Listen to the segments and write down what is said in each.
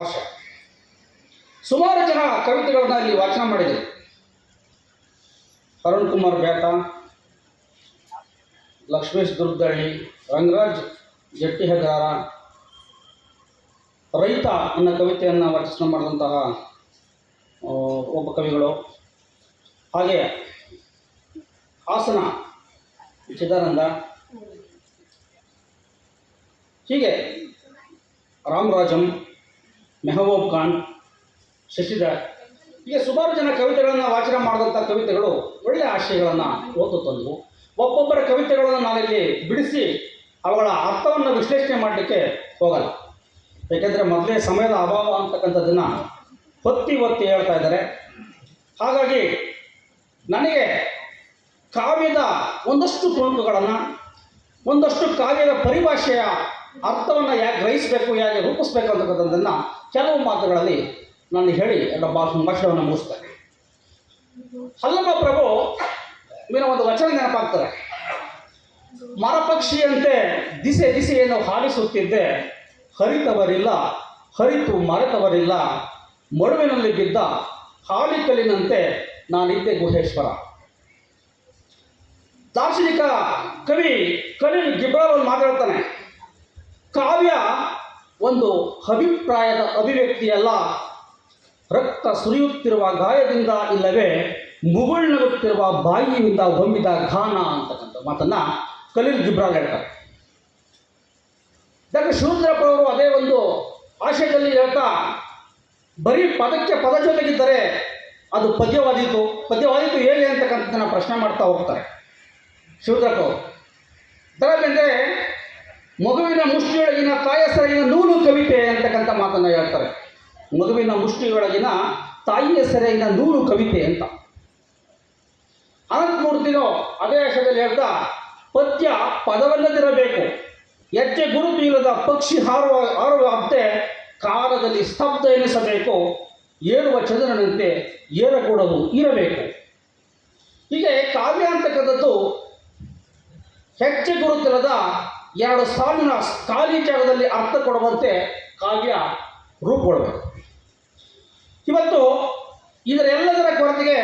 ಭಾಷೆ. ಸುಮಾರು ಜನ ಕವಿತೆಗಳನ್ನ ಇಲ್ಲಿ ವಾಚನ ಮಾಡಿದರು. ಅರುಣ್ ಕುಮಾರ್ ಬೇಟ, ಲಕ್ಷ್ಮೇಶ್ ದುರ್ಗದಳ್ಳಿ, ರಂಗರಾಜ್ ಜಟ್ಟಿಹಗಾರ, ರೈತ ಅನ್ನೋ ಕವಿತೆಯನ್ನು ವಾಚನ ಮಾಡಿದಂತಹ ಒಬ್ಬ ಕವಿಗಳು. ಹಾಗೆ ಹಾಸನ ಚಿದಾನಂದ, ಹೀಗೆ ರಾಮರಾಜಂ, ಮೆಹಬೂಬ್ ಖಾನ್, ಶಶಿಧರ್, ಹೀಗೆ ಸುಮಾರು ಜನ ಕವಿತೆಗಳನ್ನು ವಾಚನ ಮಾಡಿದಂಥ ಕವಿತೆಗಳು ಒಳ್ಳೆಯ ಆಶಯಗಳನ್ನು ಓದು ತಂದವು. ಒಬ್ಬೊಬ್ಬರ ಕವಿತೆಗಳನ್ನು ನಾನಿಲ್ಲಿ ಬಿಡಿಸಿ ಅವುಗಳ ಅರ್ಥವನ್ನು ವಿಶ್ಲೇಷಣೆ ಮಾಡಲಿಕ್ಕೆ ಹೋಗಲ್ಲ. ಏಕೆಂದರೆ ಮೊದಲೇ ಸಮಯದ ಅಭಾವ ಅಂತಕ್ಕಂಥದ್ದನ್ನು ಒತ್ತಿ ಹೇಳ್ತಾ ಇದ್ದಾರೆ. ಹಾಗಾಗಿ ನನಗೆ ಕಾವ್ಯದ ಒಂದಷ್ಟು ತುಣುಕುಗಳನ್ನು, ಒಂದಷ್ಟು ಕಾವ್ಯದ ಪರಿಭಾಷೆಯ ಅರ್ಥವನ್ನು ಯಾಕೆ ಗ್ರಹಿಸಬೇಕು, ಹೇಗೆ ರೂಪಿಸಬೇಕು ಅಂತಕ್ಕಂಥದ್ದನ್ನು ಕೆಲವು ಮಾತುಗಳಲ್ಲಿ ನಾನು ಹೇಳಿ ಎಲ್ಲ ಭಾಷಣವನ್ನು ಮುಗಿಸ್ತೇನೆ. ಹಲ್ಲಮ್ಮ ಪ್ರಭು ಮೀನ ಒಂದು ವಚನ ನೆನಪಾಗ್ತದೆ. ಮರಪಕ್ಷಿಯಂತೆ ದಿಸೆ ದಿಸೆಯನ್ನು ಹಾರಿಸುತ್ತಿದ್ದೆ, ಹರಿತವರಿಲ್ಲ ಹರಿತು ಮರೆತವರಿಲ್ಲ, ಮಡುವಿನಲ್ಲಿ ಬಿದ್ದ ಹಾಲಿಕಲ್ಲಿನಂತೆ ನಾನಿದ್ದೆ ಗುಹೇಶ್ವರ. ದಾರ್ಶನಿಕ ಕವಿ ಖಲೀಲ್ ಗಿಬ್ರಾನ್ ಮಾತಾಡ್ತಾನೆ, ಕಾವ್ಯ ಒಂದು ಅಭಿಪ್ರಾಯದ ಅಭಿವ್ಯಕ್ತಿಯಲ್ಲ, ರಕ್ತ ಸುರಿಯುತ್ತಿರುವ ಗಾಯದಿಂದ ಇಲ್ಲವೇ ಮುಗುಳ್ನಗುತ್ತಿರುವ ಬಾಯಿಯಿಂದ ಹೊಮ್ಮಿದ ಗಾನ ಅಂತಕ್ಕಂಥ ಮಾತನ್ನು ಖಲೀಲ್ ಗಿಬ್ರಾನ್ ಹೇಳ್ತಾರೆ. ಡಾಕ್ಟರ್ ಶಿವರುದ್ರಪ್ಪ ಅವರು ಅದೇ ಒಂದು ಆಶಯದಲ್ಲಿ ಹೇಳ್ತಾ, ಬರೀ ಪದಕ್ಕೆ ಪದ ಜೊತೆಗಿದ್ದರೆ ಅದು ಪದ್ಯವಾದೀತು ಹೇಗೆ ಅಂತಕ್ಕಂಥದ್ದನ್ನು ಪ್ರಶ್ನೆ ಮಾಡ್ತಾ ಹೋಗ್ತಾರೆ ಶಿವರುದ್ರಪ್ಪ ಅವರು. ದರಬೇಂದ್ರೆ ಮಗುವಿನ ಮುಷ್ಟಿಯೊಳಗಿನ ತಾಯಿಯ ಸೆರಗಿನ ನೂಲು ಕವಿತೆ ಅಂತಕ್ಕಂಥ ಮಾತನ್ನು ಹೇಳ್ತಾರೆ. ಮಗುವಿನ ಮುಷ್ಟಿಯೊಳಗಿನ ತಾಯಿಯ ಸೆರಗಿನ ನೂಲು ಕವಿತೆ ಅಂತ. ಅನಂತಮೂರ್ತಿನೋ ಅದೇ ಆಶಯದಲ್ಲಿ ಹೇಳ್ತಾ, ಪದ್ಯ ಪದವಲ್ಲದಿರಬೇಕು, ಹೆಜ್ಜೆ ಗುರುತು ಇಲ್ಲದ ಪಕ್ಷಿ ಹಾರುವ ಅತ್ತೆ ಕಾಲದಲ್ಲಿ ಸ್ತಬ್ಧ ಎನಿಸಬೇಕು, ಏರುವ ಚಂದ್ರನಂತೆ ಏರಕೂಡದು ಇರಬೇಕು. ಹೀಗೆ ಕಾವ್ಯ ಅಂತಕ್ಕಂಥದ್ದು ಹೆಜ್ಜೆ ಗುರುತಿಲ್ಲದ ಎರಡು ಸಾಲಿನ ಖಾಲಿ ಜಾಗದಲ್ಲಿ ಅರ್ಥ ಕೊಡುವಂತೆ ಕಾವ್ಯ ರೂಪುಗೊಳ್ಳಬೇಕು. ಇವತ್ತು ಇದರೆಲ್ಲದರ ಕೊರತೆಗೆ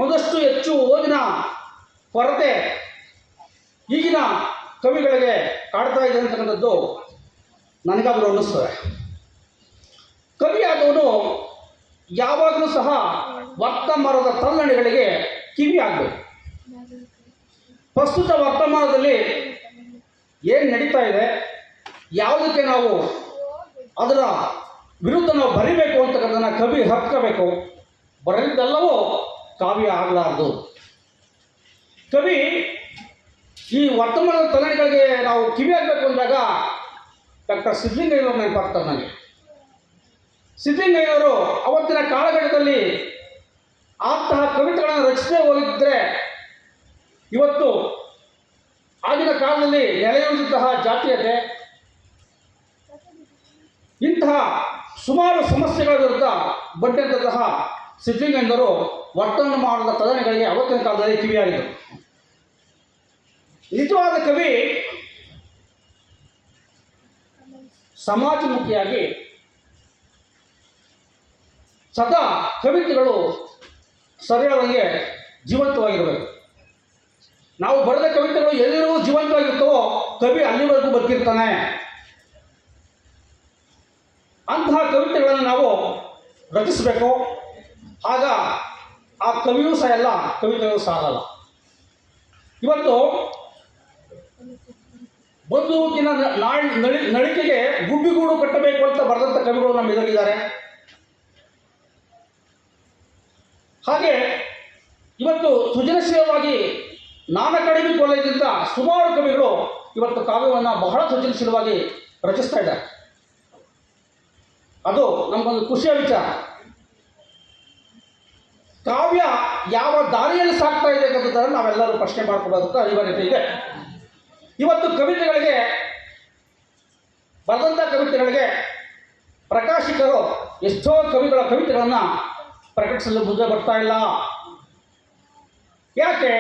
ಒಂದಷ್ಟು ಹೆಚ್ಚು ಓದಿನ ಕೊರತೆ ಈಗಿನ ಕವಿಗಳಿಗೆ ಕಾಡ್ತಾ ಇದೆ ಅಂತಕ್ಕಂಥದ್ದು ನನಗಾದರೂ ಅನ್ನಿಸ್ತದೆ. ಕವಿಯಾದವನು ಯಾವಾಗಲೂ ಸಹ ವರ್ತಮಾನದ ತಲ್ಲಣೆಗಳಿಗೆ ಕಿವಿ ಆಗಬೇಕು. ಪ್ರಸ್ತುತ ವರ್ತಮಾನದಲ್ಲಿ ಏನು ನಡೀತಾ ಇದೆ, ಯಾವುದಕ್ಕೆ ನಾವು ಅದರ ವಿರುದ್ಧ ನಾವು ಬರಿಬೇಕು ಅಂತಕ್ಕಂಥದ್ದನ್ನು ಕವಿ ಹಕ್ಕಬೇಕು. ಬರೆದಿದ್ದೆಲ್ಲವೂ ಕಾವ್ಯ ಆಗಲಾರದು. ಕವಿ ಈ ವರ್ತಮಾನದ ತಲ್ಲಣೆಗಳಿಗೆ ನಾವು ಕಿವಿ ಆಗಬೇಕು ಅಂದಾಗ ಡಾಕ್ಟರ್ ಸಿದ್ಧಲಿಂಗಯ್ಯನವರು ನೆನಪಾಗ್ತಾರೆ ನನಗೆ. ಸಿದ್ಧಲಿಂಗಯ್ಯನವರು ಅವತ್ತಿನ ಕಾಲಘಟ್ಟದಲ್ಲಿ ಅಂತಹ ಕವಿತೆಗಳನ್ನು ರಚಿಸದೇ ಹೋಗಿದ್ದರೆ ಇವತ್ತು ಆಗಿನ ಕಾಲದಲ್ಲಿ ನೆಲೆಯೂರಿದಂತಹ ಜಾತೀಯತೆ, ಇಂತಹ ಸುಮಾರು ಸಮಸ್ಯೆಗಳ ವಿರುದ್ಧ ಬಡ್ಡಂತಹ ಸಿದ್ಧಲಿಂಗಯ್ಯನವರು ವರ್ತಮಾನದ ತಲ್ಲಣೆಗಳಿಗೆ ಅವತ್ತಿನ ಕಾಲದಲ್ಲಿ ಕಿವಿಯಾಗಿದ್ದರು. ನಿಜವಾದ ಕವಿ ಸಮಾಜಮುಖಿಯಾಗಿ ಸದಾ ಕವಿತೆಗಳು ಸರಿಯಾದಂಗೆ ಜೀವಂತವಾಗಿರಬೇಕು. ನಾವು ಬರೆದ ಕವಿತೆಗಳು ಎಲ್ಲಿರುವ ಜೀವಂತವಾಗಿರ್ತವೋ ಕವಿ ಅಲ್ಲಿವರೆಗೂ ಬದುಕಿರ್ತಾನೆ. ಅಂತಹ ಕವಿತೆಗಳನ್ನು ನಾವು ರಚಿಸಬೇಕು. ಆಗ ಆ ಕವಿಯೂ ಸಹ ಎಲ್ಲ ಕವಿತೆಗಳು ಸಾಗಲ್ಲ. ಇವತ್ತು ಬದುಕಿನ ನಳಿಕೆಗೆ ಗುಬ್ಬಿಗೂಡು ಕಟ್ಟಬೇಕು ಅಂತ ಬರೆದಂಥ ಕವಿಗಳು ನಮ್ಮ ಎದುರಿದ್ದಾರೆ. ಹಾಗೆ ಇವತ್ತು ಸೃಜನಶೀಲವಾಗಿ ನಾನಕಡೆಮಿ ಕಾಲೇಜಿಂದ ಸುಮಾರು ಕವಿಗಳು ಇವತ್ತು ಕಾವ್ಯವನ್ನು ಬಹಳ ಸೃಜನಶೀಲವಾಗಿ ರಚಿಸ್ತಾ ಇದ್ದಾರೆ. ಅದು ನಮಗೊಂದು ಖುಷಿಯ ವಿಚಾರ. ಕಾವ್ಯ ಯಾವ ದಾರಿಯಲ್ಲಿ ಸಾಗ್ತಾ ಇದೆ ಅನ್ನೋದನ್ನು ನಾವೆಲ್ಲರೂ ಪ್ರಶ್ನೆ ಮಾಡ್ಕೋಬೇಕು, ಅನಿವಾರ್ಯತೆ ಇದೆ. ಇವತ್ತು ಕವಿತೆಗಳಿಗೆ ಬರೆದಂಥ ಕವಿತೆಗಳಿಗೆ ಪ್ರಕಾಶಕರು ಎಷ್ಟೋ ಕವಿಗಳ ಕವಿತೆಗಳನ್ನು ಪ್ರಕಟಿಸಲು ಮುಂದೆ ಬರ್ತಾ ಇಲ್ಲ. ಯಾಕೆ?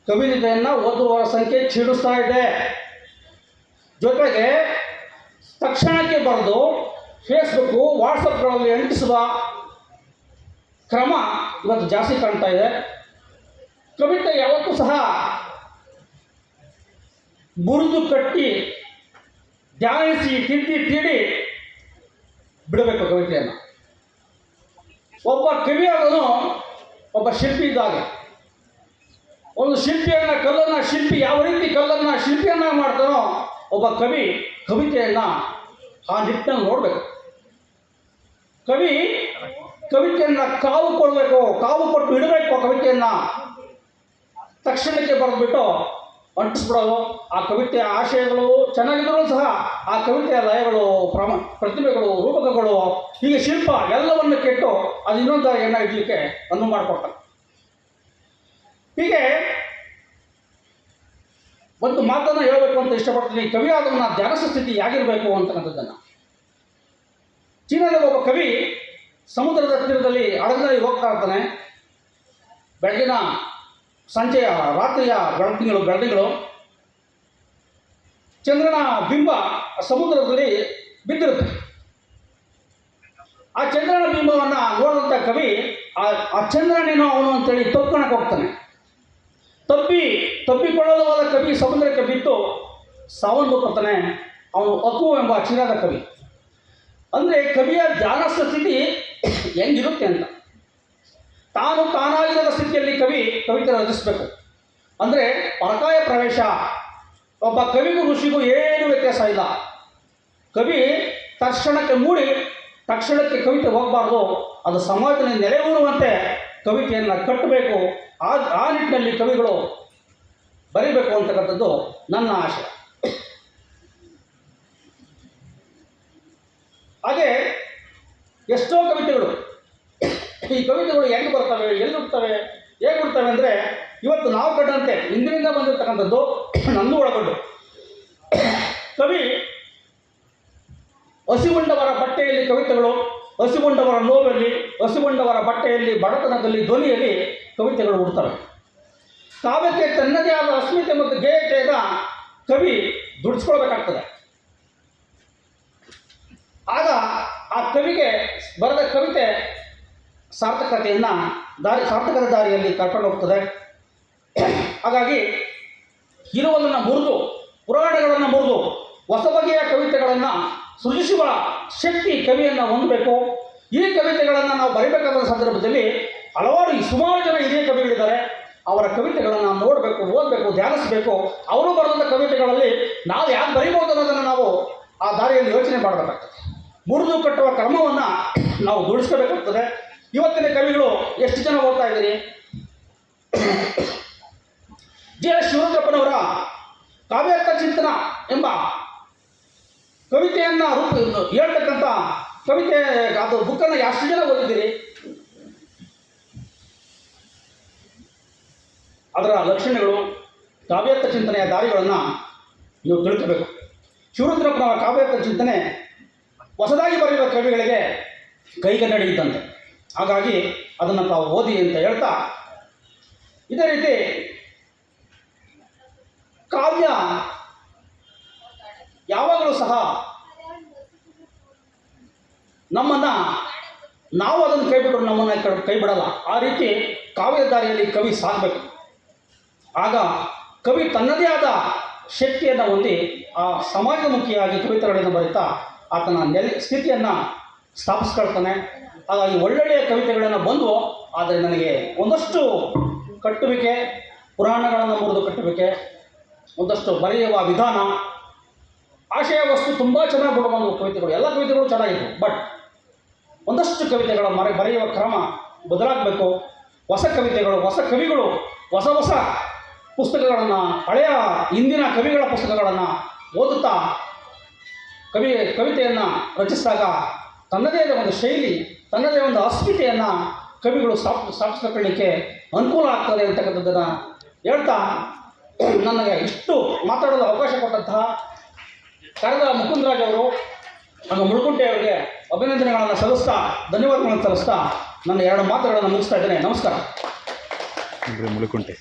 ಕವಿತೆಯನ್ನು ಓದುವವರ ಸಂಖ್ಯೆ ಕ್ಷೀಣಿಸ್ತಾ ಇದೆ. ಜೊತೆಗೆ ತಕ್ಷಣಕ್ಕೆ ಬರೆದು ಫೇಸ್ಬುಕ್ಕು ವಾಟ್ಸಪ್ಗಳಲ್ಲಿ ಅಂಟಿಸುವ ಕ್ರಮ ಇವತ್ತು ಜಾಸ್ತಿ ಕಾಣ್ತಾ ಇದೆ. ಕವಿತೆ ಯಾವತ್ತೂ ಸಹ ಬುರಿದು ಕಟ್ಟಿ ಧ್ಯಾನಿಸಿ ತಿದ್ದಿ ತೀಡಿ ಬಿಡಬೇಕು ಕವಿತೆಯನ್ನು. ಒಬ್ಬ ಕವಿಯಾದನು ಒಬ್ಬ ಶಿಲ್ಪಿ ಇದ್ದಾಗ, ಒಂದು ಶಿಲ್ಪಿ ಯಾವ ರೀತಿ ಕಲ್ಲನ್ನು ಶಿಲ್ಪಿಯನ್ನ ಮಾಡ್ತಾನೋ ಒಬ್ಬ ಕವಿ ಕವಿತೆಯನ್ನು ಆ ನಿಟ್ಟಿನಲ್ಲಿ ನೋಡಬೇಕು. ಕವಿತೆಯನ್ನು ಕಾವು ಕೊಟ್ಟು ಇಡಬೇಕು. ಕವಿತೆಯನ್ನು ತಕ್ಷಣಕ್ಕೆ ಬರೆದ್ಬಿಟ್ಟು ಅಂಟಿಸ್ಬಿಡೋದು. ಆ ಕವಿತೆಯ ಆಶಯಗಳು ಚೆನ್ನಾಗಿದ್ದರೂ ಸಹ ಆ ಕವಿತೆಯ ಲಯಗಳು, ಪ್ರತಿಭೆಗಳು, ರೂಪಕಗಳು, ಹೀಗೆ ಶಿಲ್ಪ ಎಲ್ಲವನ್ನು ಕೆಟ್ಟು ಅದು ಇನ್ನೊಂದು ಎಣ್ಣ ಇಡಲಿಕ್ಕೆ ಅನುವು ಮಾಡಿಕೊಡ್ತಾರೆ. ಹೀಗೆ ಒಂದು ಮಾತನ್ನು ಹೇಳಬೇಕು ಅಂತ ಇಷ್ಟಪಡ್ತೀನಿ. ಕವಿಯಾದವನ ಧ್ಯಾನಸ್ಥ ಸ್ಥಿತಿ ಯಾಗಿರಬೇಕು ಅಂತಕ್ಕಂಥದ್ದನ್ನು. ಚೀನಾದ ಒಬ್ಬ ಕವಿ ಸಮುದ್ರದ ತೀರದಲ್ಲಿ ಹಡಗದಲ್ಲಿ ಹೋಗ್ತಾ ಇರ್ತಾನೆ. ಬೆಳಗಿನ ಸಂಜೆಯ ರಾತ್ರಿಯ ಬೆಳದಿಂಗಳು ಚಂದ್ರನ ಬಿಂಬ ಸಮುದ್ರದಲ್ಲಿ ಬಿದ್ದಿರುತ್ತೆ. ಆ ಚಂದ್ರನ ಬಿಂಬವನ್ನು ನೋಡಿದಂಥ ಕವಿ ಆ ಚಂದ್ರನೇನೋ ಅವನು ಅಂತೇಳಿ ತಪ್ಪಿಕೊಳ್ಳಕ್ಕೆ ಹೋಗ್ತಾನೆ. ತಪ್ಪಿಕೊಳ್ಳಲು ಹೋದ ಕವಿ ಸಮುದ್ರಕ್ಕೆ ಬಿದ್ದು ಸಾವನ್ನಪ್ಪುತ್ತಾನೆ. ಅವನು ಅಕು ಎಂಬ ಚೀನಾದ ಕವಿ. ಅಂದರೆ ಕವಿಯ ಧ್ಯಾನಸ್ಥ ಸ್ಥಿತಿ ಹೆಂಗಿರುತ್ತೆ ಅಂತ. ತಾನಾಗಿರದ ಸ್ಥಿತಿಯಲ್ಲಿ ಕವಿತೆ ರಚಿಸಬೇಕು. ಅಂದರೆ ಪರಕಾಯ ಪ್ರವೇಶ. ಒಬ್ಬ ಕವಿಗೂ ಋಷಿಗೂ ಏನು ವ್ಯತ್ಯಾಸ ಇಲ್ಲ. ಕವಿ ತಕ್ಷಣಕ್ಕೆ ಕವಿತೆ ಹೋಗಬಾರ್ದು. ಅದು ಸಮಾಜದಲ್ಲಿ ನೆಲೆಯೂರುವಂತೆ ಕವಿತೆಯನ್ನು ಕಟ್ಟಬೇಕು. ಆ ನಿಟ್ಟಿನಲ್ಲಿ ಕವಿಗಳು ಬರೀಬೇಕು ಅಂತಕ್ಕಂಥದ್ದು ನನ್ನ ಆಶಯ. ಹಾಗೆ ಎಷ್ಟೋ ಕವಿತೆಗಳು, ಈ ಕವಿತೆಗಳು ಹೆಂಗೆ ಬರ್ತವೆ, ಎಲ್ಲಿ ಹುಡ್ತವೆ, ಹೇಗೆ ಹುಡ್ತವೆ ಅಂದರೆ ಇವತ್ತು ನಾವು ಕಂಡಂತೆ ಹಿಂದಿನಿಂದ ಬಂದಿರತಕ್ಕಂಥದ್ದು ನಂದು ಒಳಗೊಂಡು. ಕವಿ ಹಸಿಗೊಂಡವರ ಬಟ್ಟೆಯಲ್ಲಿ ಕವಿತೆಗಳು, ಹಸಿಗೊಂಡವರ ನೋವಲ್ಲಿ, ಹಸಿಗೊಂಡವರ ಬಟ್ಟೆಯಲ್ಲಿ, ಬಡತನದಲ್ಲಿ, ಧ್ವನಿಯಲ್ಲಿ ಕವಿತೆಗಳು ಹುಡ್ತವೆ. ಕಾವ್ಯಕ್ಕೆ ತನ್ನದೇ ಆದ ಅಸ್ಮಿತೆ ಮತ್ತು ಗೇಯತೆಯನ್ನು ಕವಿ ದುಡಿಸ್ಕೊಳ್ಬೇಕಾಗ್ತದೆ. ಆಗ ಆ ಕವಿಗೆ ಬರೆದ ಕವಿತೆ ಸಾರ್ಥಕತೆ ದಾರಿಯಲ್ಲಿ ಕರ್ಕೊಂಡು ಹೋಗ್ತದೆ. ಹಾಗಾಗಿ ಇರುವುದನ್ನು ಮುರಿದು, ಪುರಾಣಗಳನ್ನು ಮುರಿದು ಹೊಸ ಬಗೆಯ ಕವಿತೆಗಳನ್ನು ಸೃಜಿಸುವ ಶಕ್ತಿ ಕವಿಯನ್ನು ಹೊಂದಬೇಕು. ಈ ಕವಿತೆಗಳನ್ನು ನಾವು ಬರೀಬೇಕಾದ ಸಂದರ್ಭದಲ್ಲಿ ಸುಮಾರು ಜನ ಹಿರಿಯ ಕವಿಗಳಿದ್ದಾರೆ. ಅವರ ಕವಿತೆಗಳನ್ನು ನೋಡಬೇಕು, ಓದಬೇಕು, ಧ್ಯಾನಿಸಬೇಕು. ಅವರು ಬರೆದಂಥ ಕವಿತೆಗಳಲ್ಲಿ ನಾವು ಯಾಕೆ ಬರೀಬಹುದು ಅನ್ನೋದನ್ನು ನಾವು ಆ ದಾರಿಯಲ್ಲಿ ಯೋಚನೆ ಮಾಡಬೇಕಾಗ್ತದೆ. ಮುರಿದು ಕಟ್ಟುವ ಕ್ರಮವನ್ನು ನಾವು ದುಡಿಸ್ಕೋಬೇಕಾಗ್ತದೆ. ಇವತ್ತಿನ ಕವಿಗಳು ಎಷ್ಟು ಜನ ಓದ್ತಾ ಇದ್ದೀರಿ? ಜಿ.ಎಸ್. ಶಿವರುದ್ರಪ್ಪನವರ ಕಾವ್ಯಾರ್ಥ ಚಿಂತನ ಎಂಬ ಕವಿತೆಯನ್ನು ಹೇಳ್ತಕ್ಕಂಥ ಕವಿತೆ, ಅದು ಬುಕ್ಕನ್ನು ಎಷ್ಟು ಜನ ಓದಿದ್ದೀರಿ? ಅದರ ಲಕ್ಷಣಗಳು, ಕಾವ್ಯಾರ್ಥ ಚಿಂತನೆಯ ದಾರಿಗಳನ್ನು ನೀವು ತಿಳ್ಕೋಬೇಕು. ಶಿವರುದ್ರಪ್ಪನವರ ಕಾವ್ಯಾರ್ಥ ಚಿಂತನೆ ಹೊಸದಾಗಿ ಬರೆಯುವ ಕವಿಗಳಿಗೆ ಕೈಗನ್ನಡಿ ಇದ್ದಂತೆ. ಹಾಗಾಗಿ ಅದನ್ನು ತಾವು ಓದಿ ಅಂತ ಹೇಳ್ತಾ, ಇದೇ ರೀತಿ ಕಾವ್ಯ ಯಾವಾಗಲೂ ಸಹ ನಾವು ಅದನ್ನು ಕೈಬಿಟ್ಟರು ನಮ್ಮನ್ನು ಕೈ ಬಿಡಲ್ಲ. ಆ ರೀತಿ ಕಾವ್ಯ ದಾರಿಯಲ್ಲಿ ಕವಿ ಸಾಗಬೇಕು. ಆಗ ಕವಿ ತನ್ನದೇ ಆದ ಶಕ್ತಿಯನ್ನು ಹೊಂದಿ ಆ ಸಮಾಜಮುಖಿಯಾಗಿ ಕವಿತೆಗಳನ್ನು ಬರೀತಾ ಆತನ ಸ್ಥಿತಿಯನ್ನು ಸ್ಥಾಪಿಸ್ಕೊಳ್ತಾನೆ. ಹಾಗಾಗಿ ಒಳ್ಳೊಳ್ಳೆಯ ಕವಿತೆಗಳನ್ನು ಬಂದವು. ಆದರೆ ನನಗೆ ಒಂದಷ್ಟು ಕಟ್ಟುವಿಕೆ, ಪುರಾಣಗಳನ್ನು ಮುರಿದು ಕಟ್ಟುವಿಕೆ, ಒಂದಷ್ಟು ಬರೆಯುವ ವಿಧಾನ, ಆಶಯ ವಸ್ತು ತುಂಬ ಚೆನ್ನಾಗಿ ಬಿಡುವ ಕವಿತೆಗಳು, ಎಲ್ಲ ಕವಿತೆಗಳು ಚೆನ್ನಾಗಿತ್ತು. ಬಟ್ ಒಂದಷ್ಟು ಕವಿತೆಗಳ ಬರೆಯುವ ಕ್ರಮ ಬದಲಾಗಬೇಕು. ಹೊಸ ಕವಿತೆಗಳು, ಹೊಸ ಕವಿಗಳು ಹೊಸ ಪುಸ್ತಕಗಳನ್ನು, ಹಳೆಯ ಹಿಂದಿನ ಕವಿಗಳ ಪುಸ್ತಕಗಳನ್ನು ಓದುತ್ತಾ ಕವಿತೆಯನ್ನು ರಚಿಸಿದಾಗ ತನ್ನದೇ ಆದ ಒಂದು ಶೈಲಿ, ತನ್ನದೇ ಒಂದು ಅಸ್ಮಿತೆಯನ್ನು ಕವಿಗಳು ಸ್ಥಾಪಿಸಿಕೊಳ್ಳಲಿಕ್ಕೆ ಅನುಕೂಲ ಆಗ್ತದೆ ಅಂತಕ್ಕಂಥದ್ದನ್ನು ಹೇಳ್ತಾ, ನನಗೆ ಇಷ್ಟು ಮಾತಾಡಲು ಅವಕಾಶ ಕೊಟ್ಟಂತಹ ಕರೆದ ಮುಕುಂದರಾಜ್ ಅವರು ಹಾಗೂ ಮುಳುಕುಂಟೆ ಅವರಿಗೆ ಅಭಿನಂದನೆಗಳನ್ನು ಸಲ್ಲಿಸ್ತಾ, ಧನ್ಯವಾದಗಳನ್ನು ಸಲ್ಲಿಸ್ತಾ ನನ್ನ ಎರಡು ಮಾತುಗಳನ್ನು ಮುಗಿಸ್ತಾ ಇದ್ದೇನೆ. ನಮಸ್ಕಾರ. ಮುಳುಕುಂಟೆ.